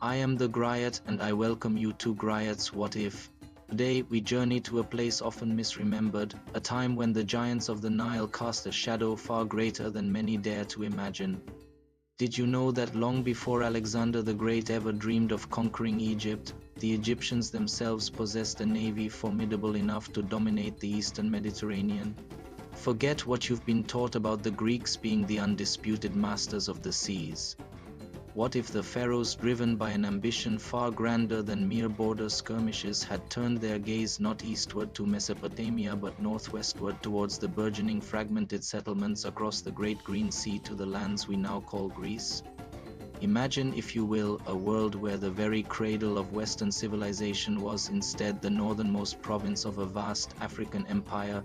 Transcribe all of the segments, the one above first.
I am the Griot, and I welcome you to Griot's What If. Today, we journey to a place often misremembered, a time when the giants of the Nile cast a shadow far greater than many dare to imagine. Did you know that long before Alexander the Great ever dreamed of conquering Egypt, the Egyptians themselves possessed a navy formidable enough to dominate the eastern Mediterranean? Forget what you've been taught about the Greeks being the undisputed masters of the seas. What if the pharaohs, driven by an ambition far grander than mere border skirmishes, had turned their gaze not eastward to Mesopotamia but northwestward towards the burgeoning fragmented settlements across the Great Green Sea to the lands we now call Greece? Imagine, if you will, a world where the very cradle of Western civilization was instead the northernmost province of a vast African empire.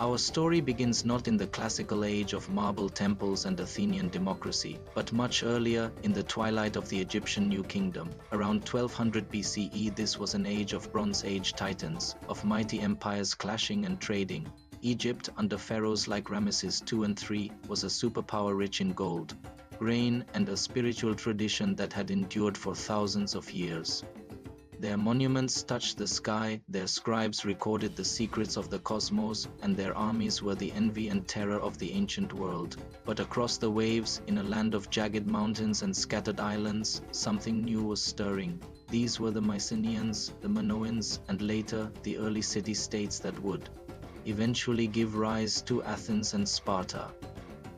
Our story begins not in the classical age of marble temples and Athenian democracy, but much earlier, in the twilight of the Egyptian New Kingdom. Around 1200 BCE, this was an age of Bronze Age titans, of mighty empires clashing and trading. Egypt, under pharaohs like Ramesses II and III, was a superpower rich in gold, grain, and a spiritual tradition that had endured for thousands of years. Their monuments touched the sky, their scribes recorded the secrets of the cosmos, and their armies were the envy and terror of the ancient world. But across the waves, in a land of jagged mountains and scattered islands, something new was stirring. These were the Mycenaeans, the Minoans, and later, the early city-states that would eventually give rise to Athens and Sparta.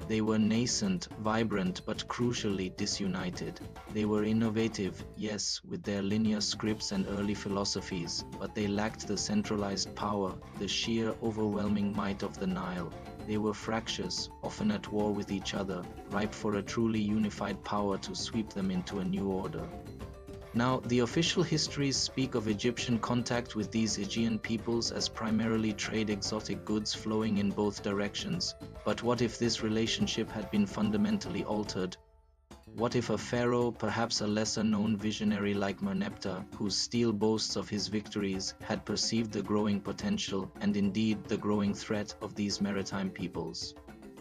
They were nascent, vibrant, but crucially disunited. They were innovative, yes, with their linear scripts and early philosophies, but they lacked the centralized power, the sheer, overwhelming might of the Nile. They were fractious, often at war with each other, ripe for a truly unified power to sweep them into a new order. Now, the official histories speak of Egyptian contact with these Aegean peoples as primarily trade exotic goods flowing in both directions. But what if this relationship had been fundamentally altered? What if a pharaoh, perhaps a lesser-known visionary like Merneptah, whose stele boasts of his victories, had perceived the growing potential, and indeed the growing threat, of these maritime peoples?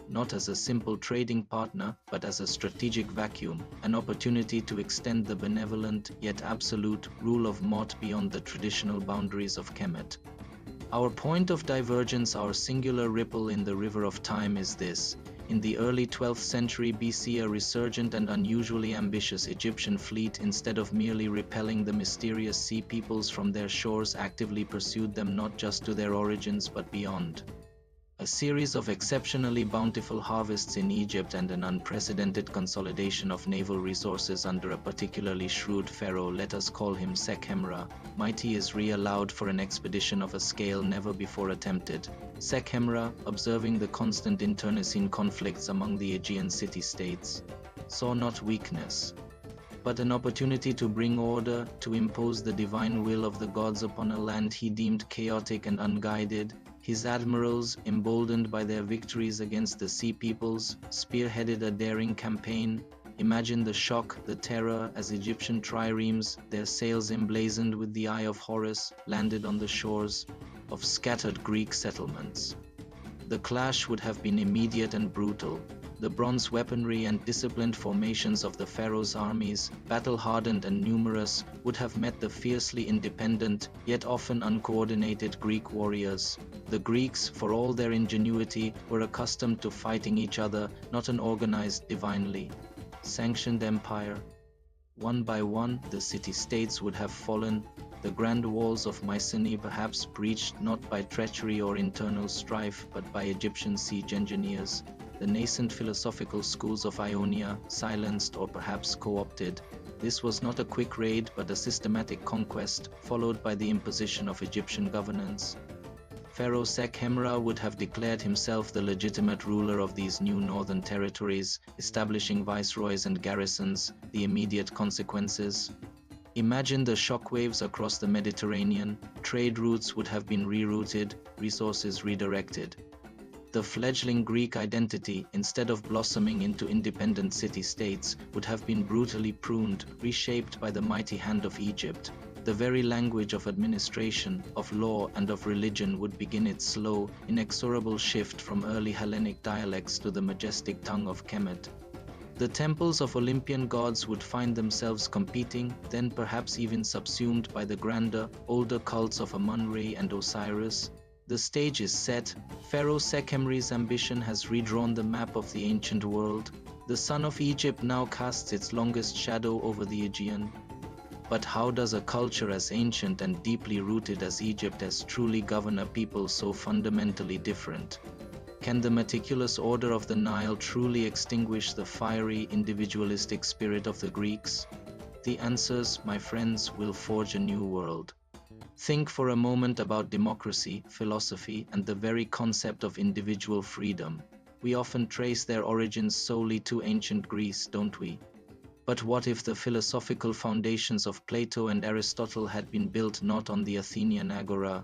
Not as a simple trading partner, but as a strategic vacuum, an opportunity to extend the benevolent, yet absolute, rule of Mot beyond the traditional boundaries of Kemet. Our point of divergence, our singular ripple in the river of time is this. In the early 12th century BC, a resurgent and unusually ambitious Egyptian fleet, instead of merely repelling the mysterious sea peoples from their shores, actively pursued them not just to their origins but beyond. A series of exceptionally bountiful harvests in Egypt and an unprecedented consolidation of naval resources under a particularly shrewd pharaoh, let us call him Sekhemra, mighty Isri, allowed for an expedition of a scale never before attempted. Sekhemra, observing the constant internecine conflicts among the Aegean city-states, saw not weakness, but an opportunity to bring order, to impose the divine will of the gods upon a land he deemed chaotic and unguided. His admirals, emboldened by their victories against the sea peoples, spearheaded a daring campaign. Imagine the shock, the terror, as Egyptian triremes, their sails emblazoned with the eye of Horus, landed on the shores of scattered Greek settlements. The clash would have been immediate and brutal. The bronze weaponry and disciplined formations of the pharaoh's armies, battle-hardened and numerous, would have met the fiercely independent, yet often uncoordinated Greek warriors. The Greeks, for all their ingenuity, were accustomed to fighting each other, not an organized, divinely sanctioned empire. One by one, the city-states would have fallen, the grand walls of Mycenae perhaps breached not by treachery or internal strife, but by Egyptian siege engineers. The nascent philosophical schools of Ionia, silenced or perhaps co-opted. This was not a quick raid, but a systematic conquest, followed by the imposition of Egyptian governance. Pharaoh Sekhemra would have declared himself the legitimate ruler of these new northern territories, establishing viceroys and garrisons. The immediate consequences: imagine the shockwaves across the Mediterranean. Trade routes would have been rerouted, resources redirected. The fledgling Greek identity, instead of blossoming into independent city-states, would have been brutally pruned, reshaped by the mighty hand of Egypt. The very language of administration, of law, and of religion would begin its slow, inexorable shift from early Hellenic dialects to the majestic tongue of Kemet. The temples of Olympian gods would find themselves competing, then perhaps even subsumed by the grander, older cults of Amun-Re and Osiris. The stage is set. Pharaoh Sekhemri's ambition has redrawn the map of the ancient world. The sun of Egypt now casts its longest shadow over the Aegean. But how does a culture as ancient and deeply rooted as Egypt truly govern a people so fundamentally different? Can the meticulous order of the Nile truly extinguish the fiery, individualistic spirit of the Greeks? The answers, my friends, will forge a new world. Think for a moment about democracy, philosophy, and the very concept of individual freedom. We often trace their origins solely to ancient Greece, don't we? But what if the philosophical foundations of Plato and Aristotle had been built not on the Athenian agora,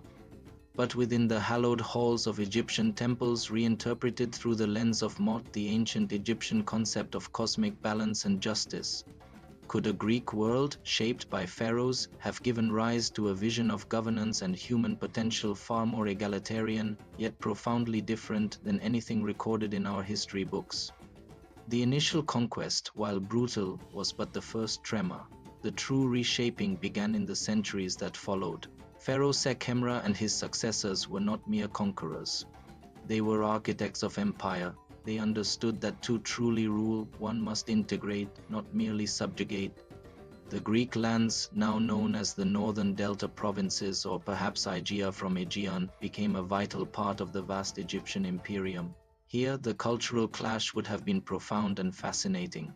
but within the hallowed halls of Egyptian temples, reinterpreted through the lens of Mot, the ancient Egyptian concept of cosmic balance and justice? Could a Greek world, shaped by pharaohs, have given rise to a vision of governance and human potential far more egalitarian, yet profoundly different than anything recorded in our history books? The initial conquest, while brutal, was but the first tremor. The true reshaping began in the centuries that followed. Pharaoh Sekhemra and his successors were not mere conquerors. They were architects of empire. They understood that to truly rule, one must integrate, not merely subjugate. The Greek lands, now known as the Northern Delta provinces or perhaps Aegea from Aegean, became a vital part of the vast Egyptian imperium. Here, the cultural clash would have been profound and fascinating.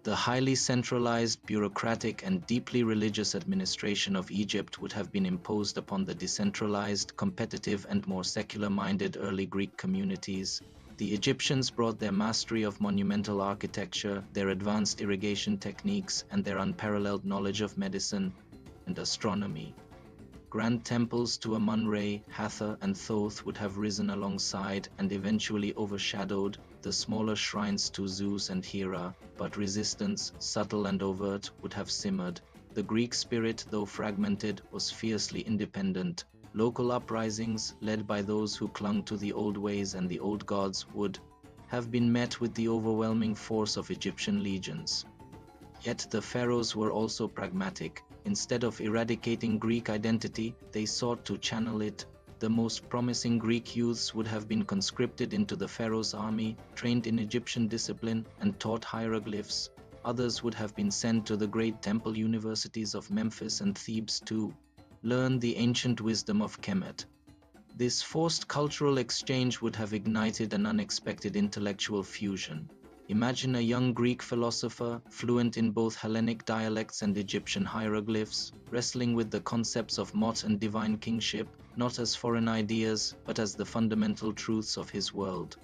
The highly centralized, bureaucratic, and deeply religious administration of Egypt would have been imposed upon the decentralized, competitive, and more secular-minded early Greek communities. The Egyptians brought their mastery of monumental architecture, their advanced irrigation techniques, and their unparalleled knowledge of medicine and astronomy. Grand temples to Amun-Re, Hathor, and Thoth would have risen alongside and eventually overshadowed the smaller shrines to Zeus and Hera, but resistance, subtle and overt, would have simmered. The Greek spirit, though fragmented, was fiercely independent. Local uprisings, led by those who clung to the old ways and the old gods, would have been met with the overwhelming force of Egyptian legions. Yet the pharaohs were also pragmatic. Instead of eradicating Greek identity, they sought to channel it. The most promising Greek youths would have been conscripted into the pharaoh's army, trained in Egyptian discipline, and taught hieroglyphs. Others would have been sent to the great temple universities of Memphis and Thebes to learn the ancient wisdom of Kemet. This forced cultural exchange would have ignited an unexpected intellectual fusion. Imagine a young Greek philosopher, fluent in both Hellenic dialects and Egyptian hieroglyphs, wrestling with the concepts of Mot and divine kingship, not as foreign ideas, but as the fundamental truths of his world.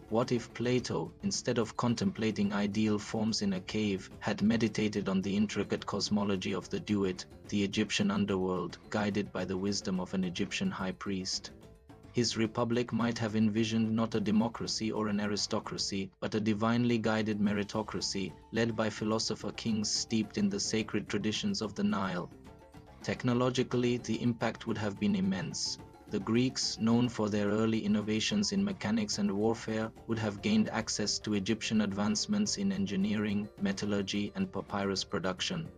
What if Plato, instead of contemplating ideal forms in a cave, had meditated on the intricate cosmology of the Duat, the Egyptian underworld, guided by the wisdom of an Egyptian high priest? His republic might have envisioned not a democracy or an aristocracy, but a divinely guided meritocracy, led by philosopher kings steeped in the sacred traditions of the Nile. Technologically, the impact would have been immense. The Greeks, known for their early innovations in mechanics and warfare, would have gained access to Egyptian advancements in engineering, metallurgy, and papyrus production.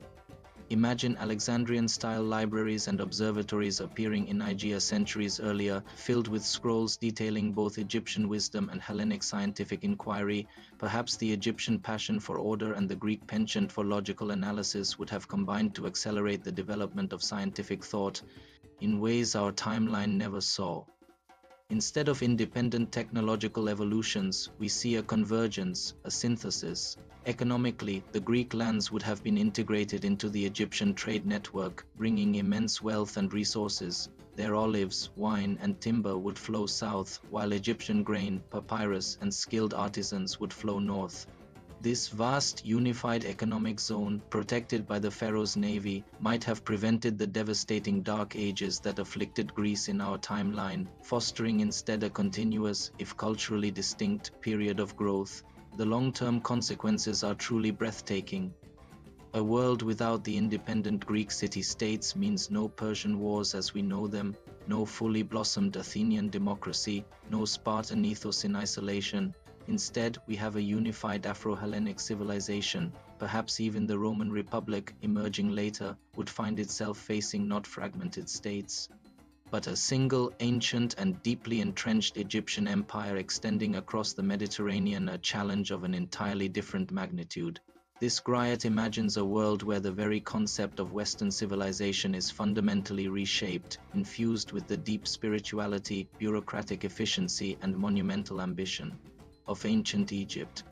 Imagine Alexandrian-style libraries and observatories appearing in Aegea centuries earlier, filled with scrolls detailing both Egyptian wisdom and Hellenic scientific inquiry. Perhaps the Egyptian passion for order and the Greek penchant for logical analysis would have combined to accelerate the development of scientific thought in ways our timeline never saw. Instead of independent technological evolutions, we see a convergence, a synthesis. Economically, the Greek lands would have been integrated into the Egyptian trade network, bringing immense wealth and resources. Their olives, wine, and timber would flow south, while Egyptian grain, papyrus, and skilled artisans would flow north. This vast, unified economic zone, protected by the pharaoh's navy, might have prevented the devastating dark ages that afflicted Greece in our timeline, fostering instead a continuous, if culturally distinct, period of growth. The long-term consequences are truly breathtaking. A world without the independent Greek city-states means no Persian wars as we know them, no fully blossomed Athenian democracy, no Spartan ethos in isolation, Instead, we have a unified Afro-Hellenic civilization. Perhaps even the Roman Republic, emerging later, would find itself facing not fragmented states, but a single, ancient and deeply entrenched Egyptian empire extending across the Mediterranean, a challenge of an entirely different magnitude. This griot imagines a world where the very concept of Western civilization is fundamentally reshaped, infused with the deep spirituality, bureaucratic efficiency, and monumental ambition of ancient Egypt.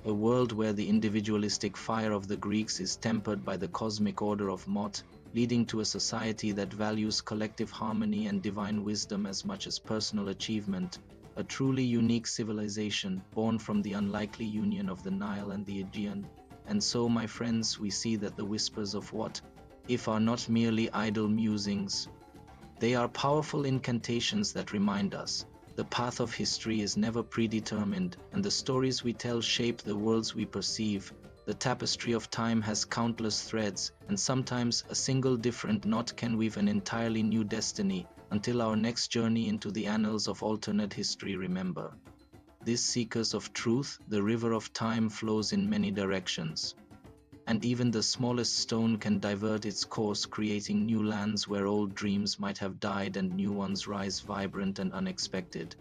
A world where the individualistic fire of the Greeks is tempered by the cosmic order of Mot, leading to a society that values collective harmony and divine wisdom as much as personal achievement, a truly unique civilization born from the unlikely union of the Nile and the Aegean. And so, my friends, we see that the whispers of what if are not merely idle musings. They are powerful incantations that remind us the path of history is never predetermined, and the stories we tell shape the worlds we perceive. The tapestry of time has countless threads, and sometimes a single different knot can weave an entirely new destiny. Until our next journey into the annals of alternate history, remember this: seekers of truth, the river of time flows in many directions, and even the smallest stone can divert its course, creating new lands where old dreams might have died and new ones rise vibrant and unexpected.